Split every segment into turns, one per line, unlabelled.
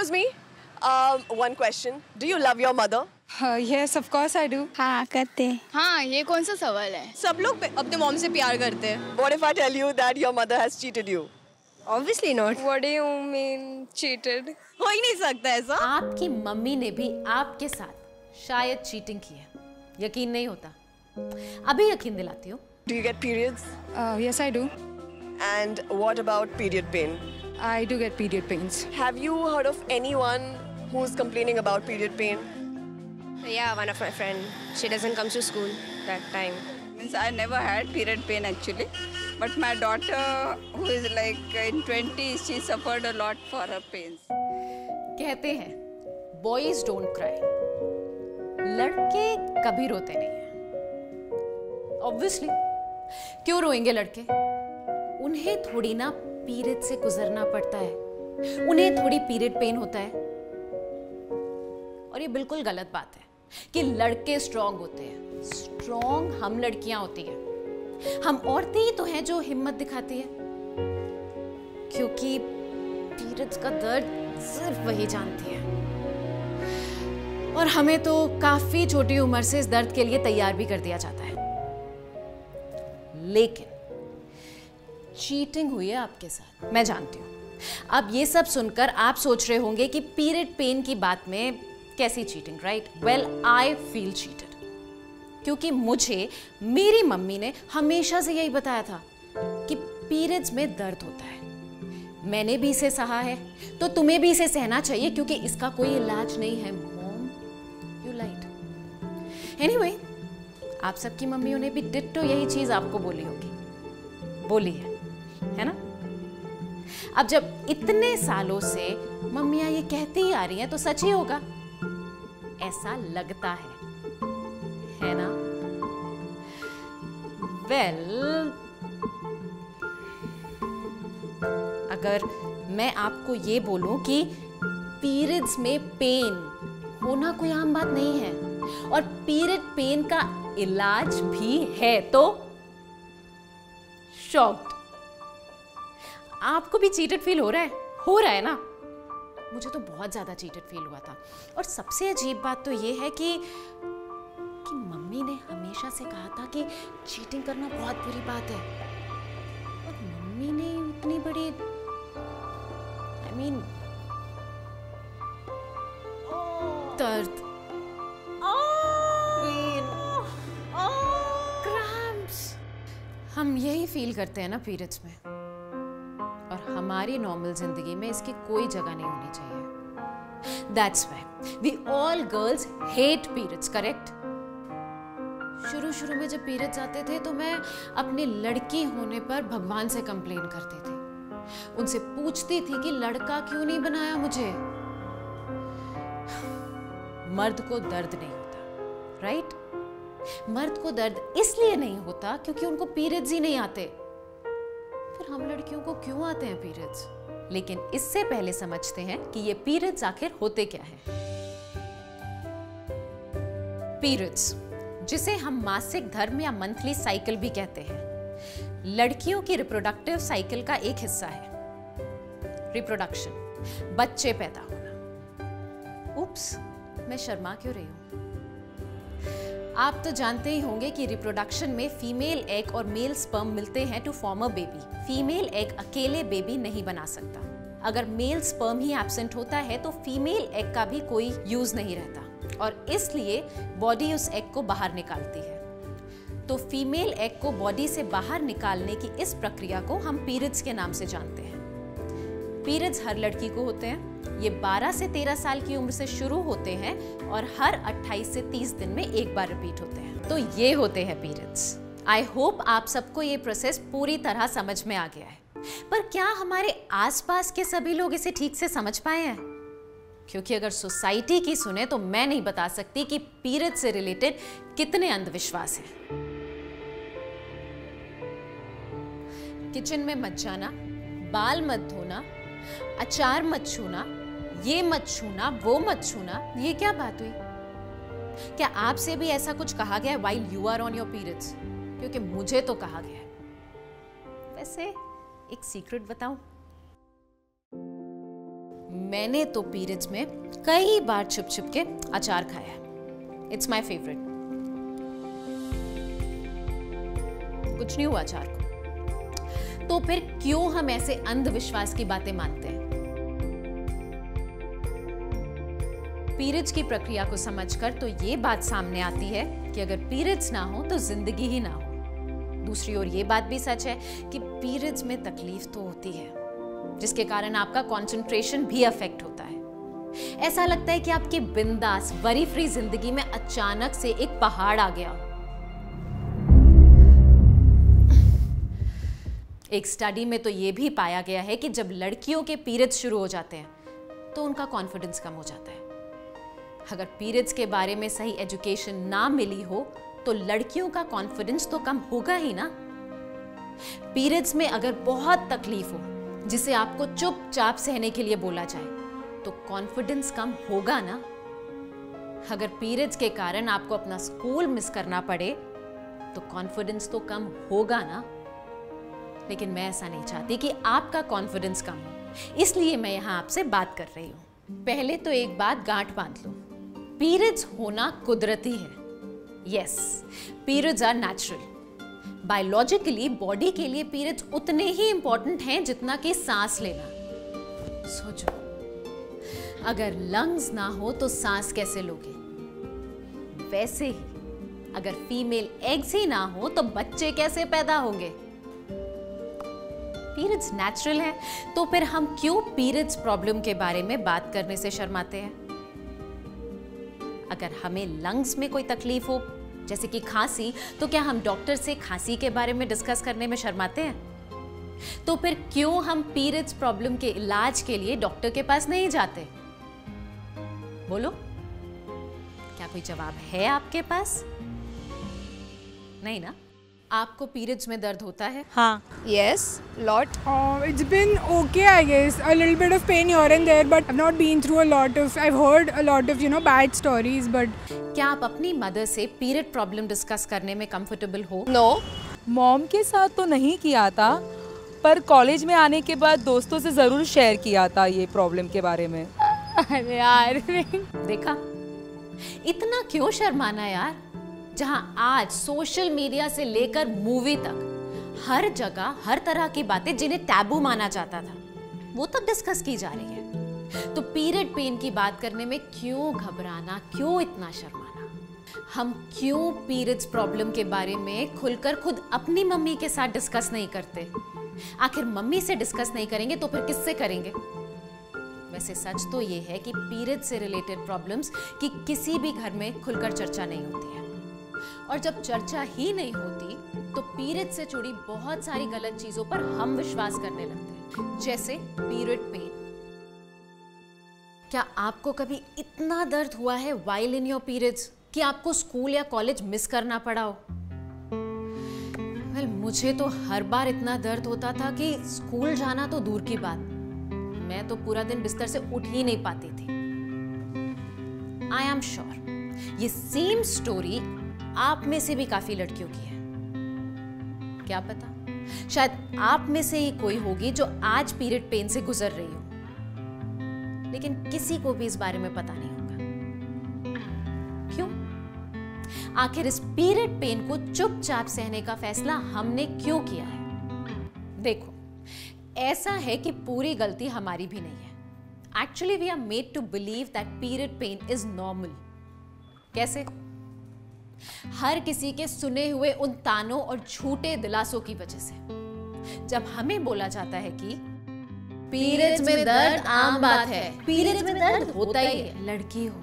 Excuse me. One question. Do you love your mother?
Yes, of course I do.
हाँ करते हैं।
हाँ, ये कौन सा सवाल है?
सब लोग अपने मॉम से प्यार करते हैं।
What if I tell you that your mother has cheated you?
Obviously not.
What do you mean cheated?
हो ही नहीं सकता ऐसा।
आपकी मम्मी ने भी आपके साथ शायद चीटिंग की है। यकीन नहीं होता। अभी यकीन दिलाती हूँ।
Do you get periods?
Yes, I do.
And what about period pain?
I do get period pains.
Have you heard of anyone who's complaining about period pain?
Yeah, one of my friend. She doesn't come to school that time.
Means I never had period pain actually, but my daughter, who is like in 20s, she suffered a lot for her pains.
कहते हैं, boys don't cry. लड़के कभी रोते नहीं हैं। Obviously, क्यों रोएंगे लड़के? उन्हें थोड़ी ना पीरियड से गुजरना पड़ता है। उन्हें थोड़ी पीरियड पेन होता है। और ये बिल्कुल गलत बात है कि लड़के स्ट्रॉन्ग होते हैं। स्ट्रॉन्ग हम लड़कियां होती हैं। हम औरतें ही तो हैं जो हिम्मत दिखाती है, क्योंकि पीरियड्स का दर्द सिर्फ वही जानती है। और हमें तो काफी छोटी उम्र से इस दर्द के लिए तैयार भी कर दिया जाता है। लेकिन चीटिंग हुई है आपके साथ, मैं जानती हूँ। अब ये सब सुनकर आप सोच रहे होंगे कि पीरियड पेन की बात में कैसी cheating, right? Well, I feel cheated, क्योंकि मुझे मेरी मम्मी ने हमेशा से यही बताया था कि पीरियड्स में दर्द होता है। मैंने भी इसे सहा है, तो तुम्हें भी इसे सहना चाहिए, क्योंकि इसका कोई इलाज नहीं है। Mom, you light. एनीवे, आप सबकी मम्मियों ने भी डिट्टो यही चीज आपको बोली होगी, बोली है ना? अब जब इतने सालों से मम्मियां ये कहती ही आ रही हैं, तो सच ही होगा, ऐसा लगता है ना? वेल, अगर मैं आपको ये बोलूं कि पीरियड्स में पेन होना कोई आम बात नहीं है और पीरियड पेन का इलाज भी है, तो शॉक्ड। आपको भी चीटेड फील हो रहा है? हो रहा है ना? मुझे तो बहुत ज्यादा चीटेड फील हुआ था। और सबसे अजीब बात तो ये है कि मम्मी ने हमेशा से कहा था कि चीटिंग करना बहुत बुरी बात है, और मम्मी ने इतनी बड़ी दर्द, पेन, क्रैम्प्स, हम यही फील करते हैं ना पीरियड्स में, और हमारी नॉर्मल जिंदगी में इसकी कोई जगह नहीं होनी चाहिए। That's why we all girls hate periods, correct? शुरू में जब पीरियड्स आते थे तो मैं अपनी लड़की होने पर भगवान से कंप्लेन करती थी। उनसे पूछती थी कि लड़का क्यों नहीं बनाया मुझे। मर्द को दर्द नहीं होता, राइट? मर्द को दर्द इसलिए नहीं होता क्योंकि उनको पीरियड्स ही नहीं आते। फिर हम लड़कियों को क्यों आते हैं पीरियड्स? लेकिन इससे पहले समझते हैं कि ये पीरियड्स आखिर होते क्या हैं। पीरियड्स, जिसे हम मासिक धर्म या मंथली साइकिल भी कहते हैं, लड़कियों की रिप्रोडक्टिव साइकिल का एक हिस्सा है। रिप्रोडक्शन, बच्चे पैदा होना। उप्स, मैं शर्मा क्यों रही हूं? आप तो जानते ही होंगे कि रिप्रोडक्शन में फीमेल एग और मेल स्पर्म मिलते हैं to form a baby. Female egg अकेले बेबी नहीं बना सकता। अगर मेल स्पर्म ही एब्सेंट होता है तो फीमेल एग का भी कोई यूज नहीं रहता, और इसलिए बॉडी उस एग को बाहर निकालती है। तो फीमेल एग को बॉडी से बाहर निकालने की इस प्रक्रिया को हम पीरियड्स के नाम से जानते हैं। पीरियड्स हर लड़की को होते हैं। ये 12 से 13 साल की उम्र से शुरू होते हैं और हर 28 से 30 दिन में एक बार रिपीट होते हैं। तो ये होते हैं पीरियड्स। आई होप आप सबको ये प्रोसेस पूरी तरह समझ में आ गया है। पर क्या हमारे आसपास के सभी लोग इसे ठीक से समझ पाए हैं? क्योंकि अगर सोसाइटी की सुने तो मैं नहीं बता सकती कि पीरियड से रिलेटेड कितने अंधविश्वास हैं। किचन में मत जाना, बाल मत धोना, अचार मत छूना, ये मत छूना, वो मत छूना, ये क्या बात हुई? क्या आपसे भी ऐसा कुछ कहा गया है while you are on your periods? क्योंकि मुझे तो कहा गया है। वैसे एक सीक्रेट बताऊं? मैंने तो पीरियड्स में कई बार छुप छुप के अचार खाया है। It's my favourite. कुछ नहीं हुआ अचार को। तो फिर क्यों हम ऐसे अंधविश्वास की बातें मानते हैं? पीरियड्स की प्रक्रिया को समझकर तो ये बात सामने आती है कि अगर पीरियड्स ना हो तो जिंदगी ही ना हो। दूसरी ओर ये बात भी सच है कि पीरियड्स में तकलीफ तो होती है, जिसके कारण आपका कंसंट्रेशन भी अफेक्ट होता है। ऐसा लगता है कि आपकी बिंदास वरी फ्री जिंदगी में अचानक से एक पहाड़ आ गया। एक स्टडी में तो ये भी पाया गया है कि जब लड़कियों के पीरियड्स शुरू हो जाते हैं तो उनका कॉन्फिडेंस कम हो जाता है। अगर पीरियड्स के बारे में सही एजुकेशन ना मिली हो तो लड़कियों का कॉन्फिडेंस तो कम होगा ही ना। पीरियड्स में अगर बहुत तकलीफ हो जिसे आपको चुपचाप सहने के लिए बोला जाए तो कॉन्फिडेंस कम होगा ना। अगर पीरियड्स के कारण आपको अपना स्कूल मिस करना पड़े तो कॉन्फिडेंस तो कम होगा ना। लेकिन मैं ऐसा नहीं चाहती कि आपका कॉन्फिडेंस कम हो, इसलिए मैं यहां आपसे बात कर रही हूं। पहले तो एक बात गांठ बांध लो, पीरियड्स होना कुदरती है। Yes, periods are natural. Biologically body के लिए पीरियड्स उतने ही इंपॉर्टेंट हैं जितना कि सांस लेना। सोचो, अगर लंग्स ना हो तो सांस कैसे लोगे? वैसे ही अगर फीमेल एग्स ही ना हो तो बच्चे कैसे पैदा होंगे? पीरियड्स नेचुरल है, तो फिर हम क्यों पीरियड्स प्रॉब्लम के बारे में बात करने से शर्माते हैं? अगर हमें लंग्स में कोई तकलीफ हो जैसे कि खांसी, तो क्या हम डॉक्टर से खांसी के बारे में डिस्कस करने में शर्माते हैं? तो फिर क्यों हम पीरियड्स प्रॉब्लम के इलाज के लिए डॉक्टर के पास नहीं जाते? बोलो, क्या कोई जवाब है आपके पास? नहीं ना? आपको पीरियड्स में दर्द होता है?
हाँ. Yes, lot.
It's been okay, I guess. A little bit of pain here and there, but I've not been through a lot of. I've heard a lot of, bad stories, but.
क्या आप अपनी mother से period problem discuss करने में comfortable हो?
No.
Mom के साथ तो नहीं किया था, पर कॉलेज में आने के बाद दोस्तों से जरूर शेयर किया था ये प्रॉब्लम के बारे में।
अरे यार.
देखा, इतना क्यों शर्माना यार? जहां आज सोशल मीडिया से लेकर मूवी तक हर जगह हर तरह की बातें जिन्हें टैबू माना जाता था वो तक डिस्कस की जा रही है। तो पीरियड पेन की बात करने में क्यों घबराना, क्यों इतना शर्माना? हम क्यों पीरियड्स प्रॉब्लम के बारे में खुलकर खुद अपनी मम्मी के साथ डिस्कस नहीं करते? आखिर मम्मी से डिस्कस नहीं करेंगे तो फिर किससे करेंगे? वैसे सच तो ये है कि पीरियड से रिलेटेड प्रॉब्लम्स की किसी भी घर में खुलकर चर्चा नहीं होती है, और जब चर्चा ही नहीं होती तो पीरियड से जुड़ी बहुत सारी गलत चीजों पर हम विश्वास करने लगते हैं, जैसे पीरियड पेन। क्या आपको कभी इतना दर्द हुआ है व्हाइल इन योर पीरियड्स कि आपको स्कूल या कॉलेज मिस करना पड़ा हो? वेल, मुझे तो हर बार इतना दर्द होता था कि स्कूल जाना तो दूर की बात, मैं तो पूरा दिन बिस्तर से उठ ही नहीं पाती थी। आई एम श्योर ये सेम स्टोरी आप में से भी काफी लड़कियों की है। क्या पता, शायद आप में से ही कोई होगी जो आज पीरियड पेन से गुजर रही हो, लेकिन किसी को भी इस बारे में पता नहीं होगा। क्यों? आखिर इस पीरियड पेन को चुपचाप सहने का फैसला हमने क्यों किया है? देखो, ऐसा है कि पूरी गलती हमारी भी नहीं है। Actually we are made to believe that period pain is normal. कैसे? हर किसी के सुने हुए उन तानों और झूठे दिलासों की वजह से। जब हमें बोला जाता है कि पीरियड्स में दर्द आम बात है, पीरियड्स में दर्द होता ही है, लड़की हो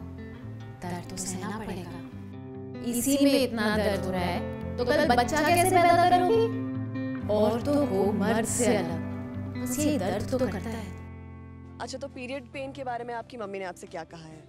दर्द तो सहना पड़ेगा, इसी में इतना दर्द हो रहा है तो कल बच्चा कैसे पैदा करोगी? औरतों को मर्द से अलग बस ये दर्द तो करता है।
अच्छा, तो पीरियड पेन के बारे में आपकी मम्मी ने आपसे क्या कहा है?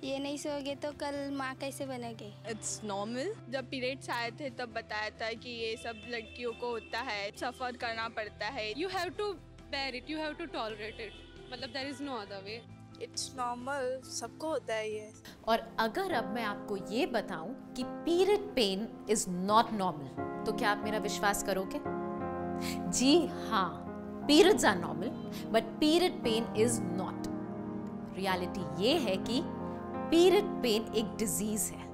ये नहीं सोओगे तो कल माँ कैसे बनेगी?
It's normal. जब पीरियड्स आए थे तब बताया था कि ये सब लड़कियों को होता है, सफर करना पड़ता है।
You have to bear it, you have to tolerate it. मतलब there is no other way.
It's normal, सबको होता है ये।
और अगर अब मैं आपको ये बताऊं कि period pain is not normal, तो क्या आप मेरा विश्वास करोगे? जी हाँ, periods are normal but period pain is not. Reality ये है कि पीरियड पेन एक डिजीज है।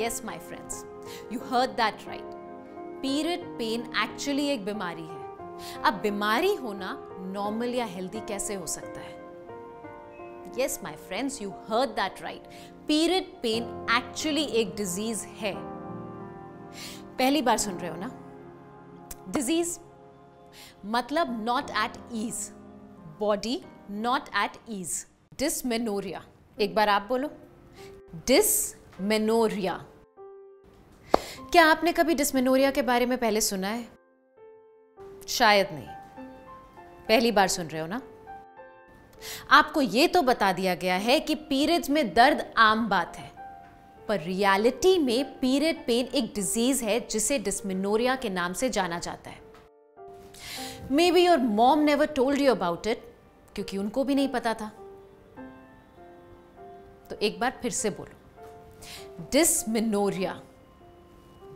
Yes my friends, you heard that right. Period pain actually एक बीमारी है। अब बीमारी होना नॉर्मल या हेल्दी कैसे हो सकता है? Yes my friends, you heard that right. Period pain actually एक डिजीज है। पहली बार सुन रहे हो ना? डिजीज मतलब not at ease, body not at ease. Dysmenorrhea, एक बार आप बोलो, डिसमेनोरिया। क्या आपने कभी डिसमेनोरिया के बारे में पहले सुना है? शायद नहीं, पहली बार सुन रहे हो ना? आपको यह तो बता दिया गया है कि पीरियड्स में दर्द आम बात है, पर रियलिटी में पीरियड पेन एक डिजीज है जिसे डिसमेनोरिया के नाम से जाना जाता है। May be your mom never told you about it, क्योंकि उनको भी नहीं पता था। तो एक बार फिर से बोलो, डिसमेनोरिया,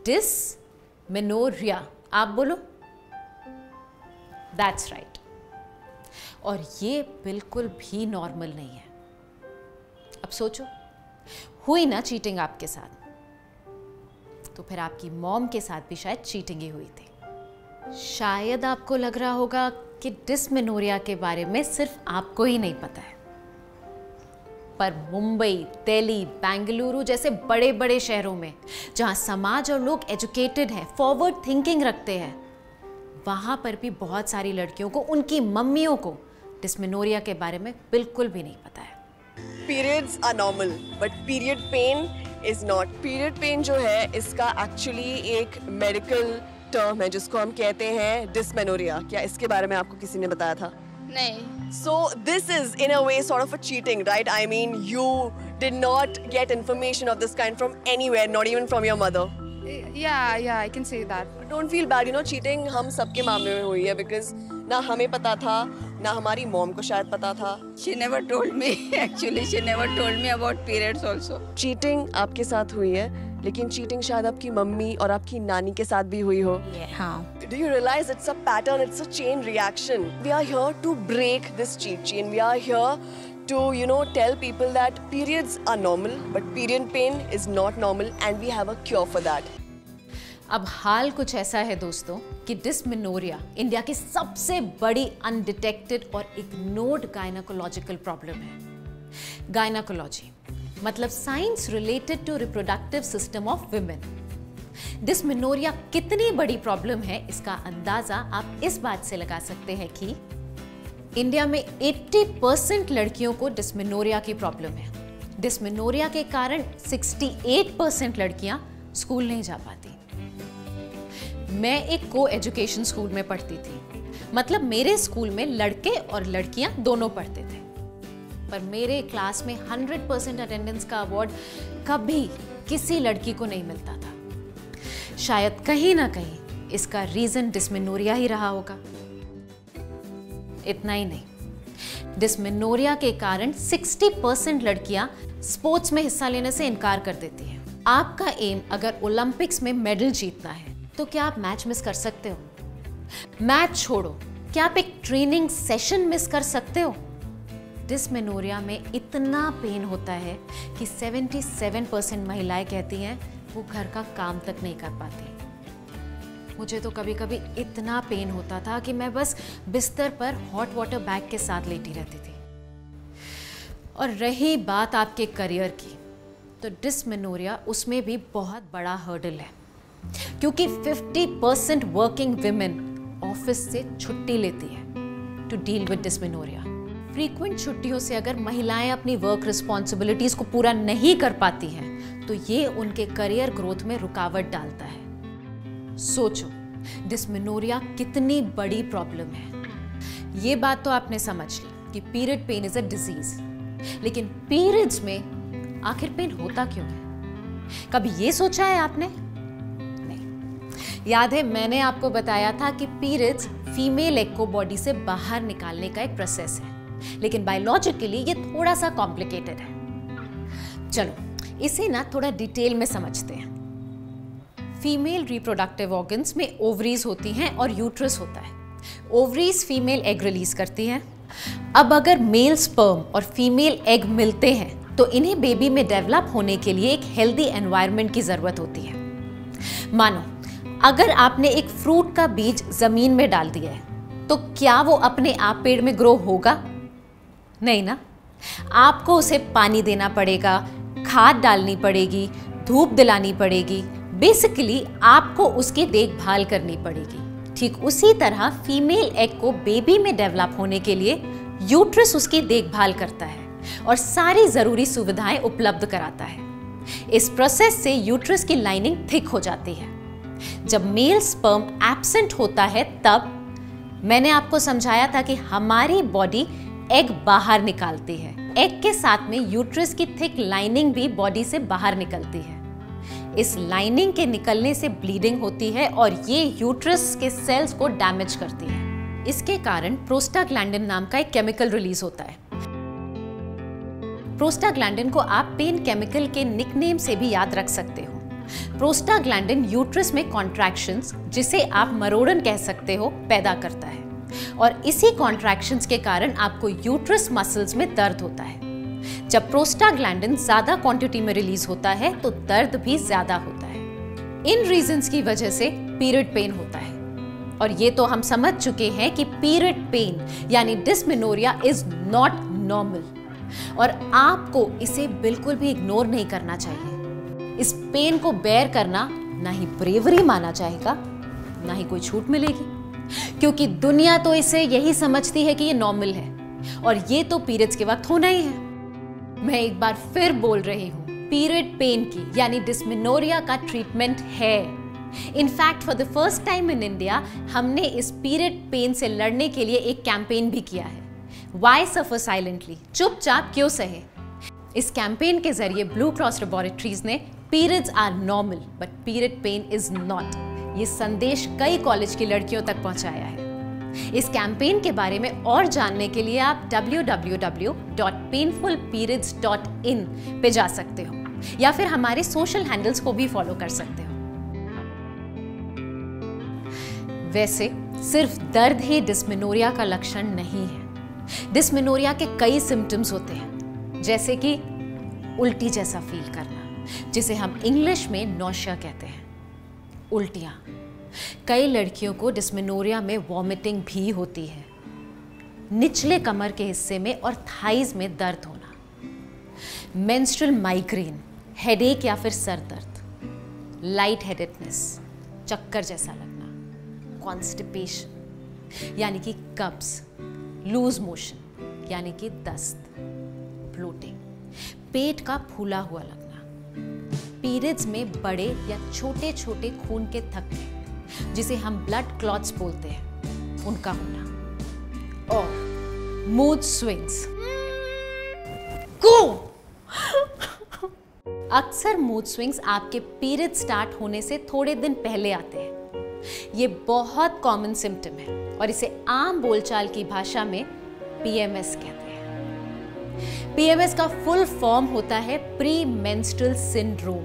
डिसमेनोरिया। आप बोलो, दैट्स राइट। और ये बिल्कुल भी नॉर्मल नहीं है। अब सोचो, हुई ना चीटिंग आपके साथ, तो फिर आपकी मॉम के साथ भी शायद चीटिंग ही हुई थी। शायद आपको लग रहा होगा कि डिसमेनोरिया के बारे में सिर्फ आपको ही नहीं पता है, पर मुंबई, दिल्ली, बेंगलुरु जैसे बड़े बड़े शहरों में जहां समाज और लोग एजुकेटेड हैं, फॉरवर्ड थिंकिंग रखते हैं, वहां पर भी बहुत सारी लड़कियों को, उनकी मम्मियों को डिसमेनोरिया के बारे में बिल्कुल भी नहीं पता है।
Periods are normal, but period pain is not. Period pain जो है इसका actually एक medical term है जिसको हम कहते हैं dysmenorrhea. क्या इसके बारे में आपको किसी ने बताया था?
नहीं।
So this is in a way sort of a cheating, right? I mean, you did not get information of this kind from anywhere, not even from your mother.
Yeah, I can say that.
Don't feel bad, you know, cheating हम सबके मामले में हुई है because ना हमें पता था, ना हमारी मॉम को शायद पता था।
She never told me. Actually, she never told me about periods also.
Cheating आपके साथ हुई है, लेकिन चीटिंग शायद आपकी मम्मी और आपकी नानी के साथ भी हुई हो।
हाँ।
Do you realize it's a pattern, it's a chain reaction? We are here to break this cheat chain. We are here to, you know, tell people that periods are normal, but period pain is not normal and we have a cure for that.
अब हाल कुछ ऐसा है दोस्तों कि dysmenorrhoea India की सबसे बड़ी undetected और इग्नोर्ड गायनाकोलॉजिकल प्रॉब्लम है। गायनाकोलॉजी मतलब science related to reproductive system of women. Dysmenorrhea कितनी बड़ी प्रॉब्लम है इसका अंदाजा आप इस बात से लगा सकते हैं कि इंडिया में 80% लड़कियों को डिसमेनोरिया की प्रॉब्लम है। डिसमेनोरिया के कारण 68% लड़कियां स्कूल नहीं जा पाती। मैं एक को एजुकेशन स्कूल में पढ़ती थी, मतलब मेरे स्कूल में लड़के और लड़कियां दोनों पढ़ते थे, पर मेरे क्लास में 100% अटेंडेंस का अवार्ड कभी किसी लड़की को नहीं मिलता था। शायद कहीं ना कहीं इसका रीजन डिसमेनोरिया ही रहा होगा। इतना ही नहीं, डिसमेनोरिया के कारण 60% लड़कियां स्पोर्ट्स में हिस्सा लेने से इनकार कर देती हैं। आपका एम अगर ओलंपिक्स में मेडल जीतना है तो क्या आप मैच मिस कर सकते हो? मैच छोड़ो, क्या आप एक ट्रेनिंग सेशन मिस कर सकते हो? डिसमेनोरिया में इतना पेन होता है कि 77% महिलाएं कहती हैं वो घर का काम तक नहीं कर पाती। मुझे तो कभी कभी इतना पेन होता था कि मैं बस बिस्तर पर हॉट वाटर बैग के साथ लेटी रहती थी। और रही बात आपके करियर की, तो डिसमेनोरिया उसमें भी बहुत बड़ा हर्डल है, क्योंकि 50% वर्किंग विमेन ऑफिस से छुट्टी लेती है to deal with dysmenorrhea. Frequent छुट्टियों से अगर महिलाएं अपनी वर्क रिस्पॉन्सिबिलिटीज को पूरा नहीं कर पाती हैं तो ये उनके करियर ग्रोथ में रुकावट डालता है। सोचो, डिसमेनोरिया कितनी बड़ी प्रॉब्लम है। ये बात तो आपने समझ ली कि period pain is a disease, लेकिन पीरियड्स में आखिर पेन होता क्यों है? कभी ये सोचा है आपने? नहीं। याद है मैंने आपको बताया था कि पीरियड्स फीमेल एग को बॉडी से बाहर निकालने का एक प्रोसेस है, लेकिन बायोलॉजिकली ये थोड़ा सा कॉम्प्लिकेटेड है। चलो इसे ना थोड़ा डिटेल में समझते हैं। फीमेल रिप्रोडक्टिव ऑर्गन्स में ओवरीज होती हैं और यूट्रस होता है। ओवरीज फीमेल एग रिलीज करती हैं, अब अगर मेल स्पर्म और फीमेल एग मिलते हैं तो इन्हें बेबी में डेवलप होने के लिए एक हेल्दी एनवायरनमेंट की जरूरत होती है। मानो अगर आपने एक फ्रूट का बीज जमीन में डाल दिया है तो क्या वो अपने आप पेड़ में ग्रो होगा? नहीं ना, आपको उसे पानी देना पड़ेगा, खाद डालनी पड़ेगी, धूप दिलानी पड़ेगी, बेसिकली आपको उसकी देखभाल करनी पड़ेगी। ठीक उसी तरह फीमेल एग को बेबी में डेवलप होने के लिए यूट्रस उसकी देखभाल करता है और सारी जरूरी सुविधाएं उपलब्ध कराता है। इस प्रोसेस से यूट्रस की लाइनिंग थिक हो जाती है। जब मेल स्पर्म एब्सेंट होता है तब मैंने आपको समझाया था कि हमारी बॉडी एग बाहर निकालती है। एग के साथ में यूट्रस की थिक लाइनिंग भी बॉडी से बाहर निकलती है। इस लाइनिंग के निकलने से ब्लीडिंग होती है और ये यूट्रस के सेल्स को डैमेज करती है। इसके कारण प्रोस्टाग्लैंडिन नाम का एक केमिकल रिलीज होता है। प्रोस्टाग्लैंडिन को आप पेन केमिकल के निकनेम से भी याद रख सकते हो। प्रोस्टाग्लैंडिन यूट्रस में कॉन्ट्रैक्शंस, जिसे आप मरोड़न कह सकते हो, पैदा करता है और इसी कॉन्ट्रैक्शंस के कारण आपको यूट्रस मसल्स में दर्द होता है। जब प्रोस्टाग्लैंडिन ज्यादा क्वांटिटी में रिलीज होता है तो दर्द भी ज्यादा होता है। इन रीजंस की वजह से पीरियड पेन होता है और ये तो हम समझ चुके हैं कि पीरियड पेन यानी डिस्मेनोरिया इज नॉट नॉर्मल और आपको इसे बिल्कुल भी इग्नोर नहीं करना चाहिए। इस पेन को बेयर करना ना ही ब्रेवरी माना जाएगा, ना ही कोई छूट मिलेगी, क्योंकि दुनिया तो इसे यही समझती है कि ये नॉर्मल है और ये तो पीरियड्स के वक्त होना ही है। मैं एक बार फिर बोल रही हूँ, पीरियड पेन की यानी डिस्मेनोरिया का ट्रीटमेंट है। In fact for the first time in India हमने इस पीरियड पेन से लड़ने के लिए एक कैंपेन भी किया है। Why suffer silently? चुपचाप क्यों सहे? इस कैंपेन के जरिए ब्लू क्रॉस लैबोरेटरीज ने periods are normal but period pain is not, ये संदेश कई कॉलेज की लड़कियों तक पहुंचाया है। इस कैंपेन के बारे में और जानने के लिए आप www.painfulperiods.in पे जा सकते हो या फिर हमारे सोशल हैंडल्स को भी फॉलो कर सकते हो। वैसे सिर्फ दर्द ही डिस्मेनोरिया का लक्षण नहीं है। डिस्मेनोरिया के कई सिम्टम्स होते हैं, जैसे कि उल्टी जैसा फील करना, जिसे हम इंग्लिश में नौशिया कहते हैं, उल्टियां। कई लड़कियों को डिस्मेनोरिया में वॉमिटिंग भी होती है, निचले कमर के हिस्से में और थाइज में दर्द होना, मेंस्ट्रुअल माइग्रेन, हेडेक या फिर सर दर्द, लाइट हेडेडनेस, चक्कर जैसा लगना, कॉन्स्टिपेशन यानी कि कब्ज, लूज मोशन यानी कि दस्त, ब्लोटिंग, पेट का फूला हुआ लगना, पीरियड्स में बड़े या छोटे छोटे खून के थक्के, जिसे हम ब्लड क्लॉट्स बोलते हैं, उनका होना, और मूड स्विंग्स। अक्सर मूड स्विंग्स आपके पीरियड स्टार्ट होने से थोड़े दिन पहले आते हैं। ये बहुत कॉमन सिम्टम है और इसे आम बोलचाल की भाषा में पीएमएस कहते हैं। पीएमएस का फुल फॉर्म होता है प्री मेंस्ट्रुअल सिंड्रोम,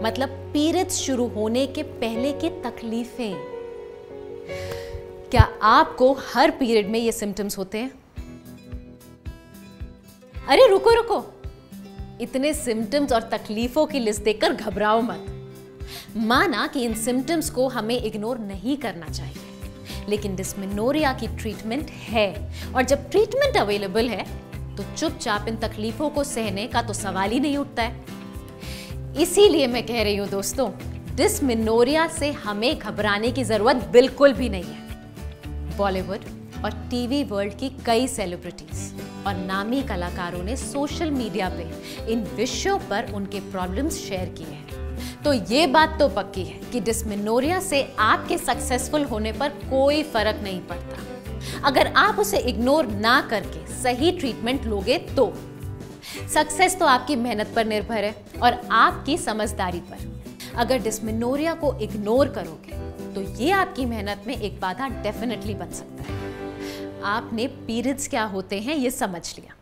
मतलब पीरियड्स शुरू होने के पहले की तकलीफें। क्या आपको हर पीरियड में ये सिम्टम्स होते हैं? अरे रुको रुको, इतने सिम्टम्स और तकलीफों की लिस्ट देखकर घबराओ मत। माना कि इन सिम्टम्स को हमें इग्नोर नहीं करना चाहिए, लेकिन डिस्मेनोरिया की ट्रीटमेंट है और जब ट्रीटमेंट अवेलेबल है तो चुपचाप इन तकलीफों को सहने का तो सवाल ही नहीं उठता है। इसीलिए मैं कह रही हूं दोस्तों, डिस्मेनोरिया से हमें घबराने की जरूरत बिल्कुल भी नहीं है। बॉलीवुड और टीवी वर्ल्ड की कई सेलिब्रिटीज और नामी कलाकारों ने सोशल मीडिया पे इन विषयों पर उनके प्रॉब्लम्स शेयर किए हैं, तो ये बात तो पक्की है कि डिस्मेनोरिया से आपके सक्सेसफुल होने पर कोई फर्क नहीं पड़ता। अगर आप उसे इग्नोर ना करके सही ट्रीटमेंट लोगे तो सक्सेस तो आपकी मेहनत पर निर्भर है और आपकी समझदारी पर। अगर डिस्मेनोरिया को इग्नोर करोगे तो ये आपकी मेहनत में एक बाधा डेफिनेटली बन सकता है। आपने पीरियड्स क्या होते हैं ये समझ लिया,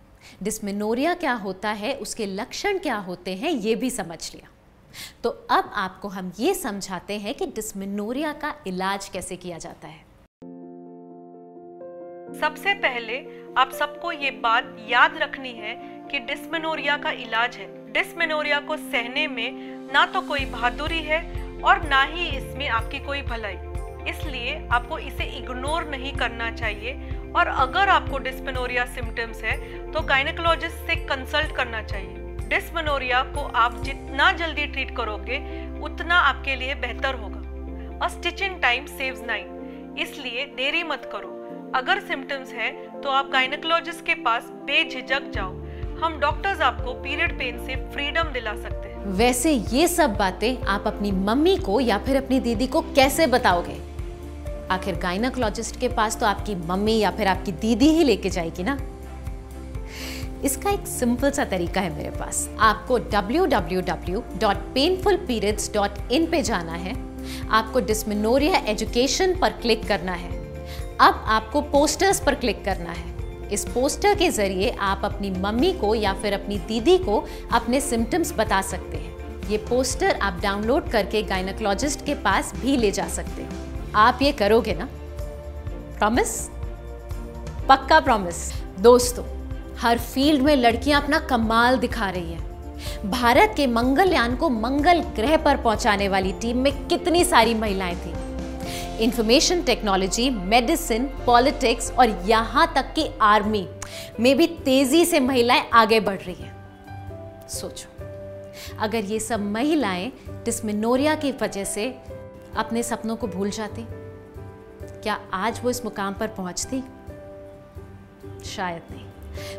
डिस्मेनोरिया क्या होता है, उसके लक्षण क्या होते हैं ये भी समझ लिया, तो अब आपको हम ये समझाते हैं कि डिस्मेनोरिया का इलाज कैसे किया जाता है।
सबसे पहले आप सबको ये बात याद रखनी है कि डिस्मेनोरिया का इलाज है। डिस्मेनोरिया को सहने में ना तो कोई बहादुरी है और ना ही इसमें आपकी कोई भलाई, इसलिए आपको इसे इग्नोर नहीं करना चाहिए। और अगर आपको डिस्मेनोरिया सिम्टम्स है तो गायनेकोलॉजिस्ट से कंसल्ट करना चाहिए। डिस्मेनोरिया को आप जितना जल्दी ट्रीट करोगे उतना आपके लिए बेहतर होगा। अ स्टिच इन टाइम सेव्स 9, इसलिए देरी मत करो। अगर सिम्टम्स है तो आप गायनेकोलॉजिस्ट के पास बेझिझक जाओ। हम डॉक्टर्स आपको पीरियड पेन से फ्रीडम दिला सकते हैं।
वैसे ये सब बातें आप अपनी मम्मी को या फिर अपनी दीदी को कैसे बताओगे? आखिर गायनेकोलॉजिस्ट के पास तो आपकी मम्मी या फिर आपकी दीदी ही लेके जाएगी ना। इसका एक सिंपल सा तरीका है मेरे पास। आपको www.painfulperiods.in पे जाना है। आपको डिस्मेनोरिया एजुकेशन पर क्लिक करना है। अब आपको पोस्टर्स पर क्लिक करना है। इस पोस्टर के जरिए आप अपनी मम्मी को या फिर अपनी दीदी को अपने सिम्टम्स बता सकते हैं। ये पोस्टर आप डाउनलोड करके गायनेकोलॉजिस्ट के पास भी ले जा सकते हैं। आप ये करोगे ना? प्रॉमिस? पक्का प्रॉमिस। दोस्तों, हर फील्ड में लड़कियां अपना कमाल दिखा रही हैं। भारत के मंगलयान को मंगल ग्रह पर पहुंचाने वाली टीम में कितनी सारी महिलाएं थी। इंफॉर्मेशन टेक्नोलॉजी, मेडिसिन, पॉलिटिक्स और यहां तक कि आर्मी में भी तेजी से महिलाएं आगे बढ़ रही हैं। सोचो, अगर ये सब महिलाएं डिस्मेनोरिया की वजह से अपने सपनों को भूल जाती, क्या आज वो इस मुकाम पर पहुंचती? शायद नहीं।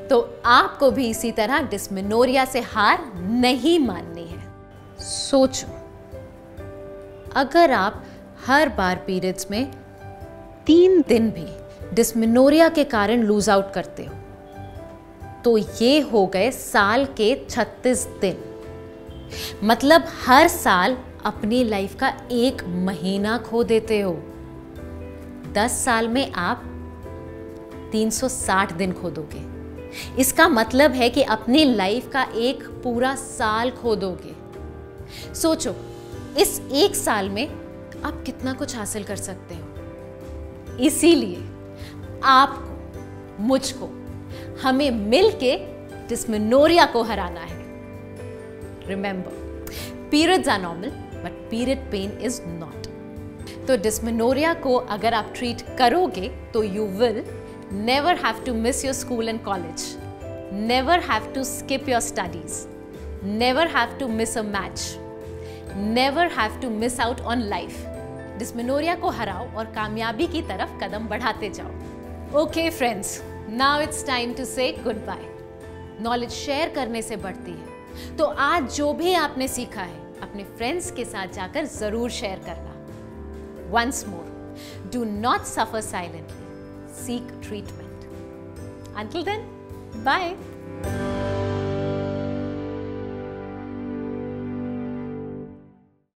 तो आपको भी इसी तरह डिस्मेनोरिया से हार नहीं माननी है। सोचो, अगर आप हर बार पीरियड्स में 3 दिन भी डिस्मेनोरिया के कारण लूज आउट करते हो तो ये हो गए साल के 36 दिन। मतलब हर साल अपनी लाइफ का 1 महीना खो देते हो। 10 साल में आप 360 दिन खो दोगे। इसका मतलब है कि अपनी लाइफ का 1 पूरा साल खो दोगे। सोचो, इस 1 साल में आप कितना कुछ हासिल कर सकते हो। इसीलिए आपको, मुझको, हमें मिलके डिस्मेनोरिया को हराना है। Remember, periods are normal but period pain is not. तो डिस्मेनोरिया को अगर आप ट्रीट करोगे तो you will never have to miss your school and college, never have to skip your studies, never have to miss a match, never have to miss out on life. Dysmenorrhea को हराओ और कामयाबी की तरफ कदम बढ़ाते जाओ। Okay friends, now it's time to say goodbye. Knowledge share करने से बढ़ती है, तो आज जो भी आपने सीखा है अपने फ्रेंड्स के साथ जाकर जरूर शेयर करना। Once more, do not suffer silently. Seek treatment. Until then, bye.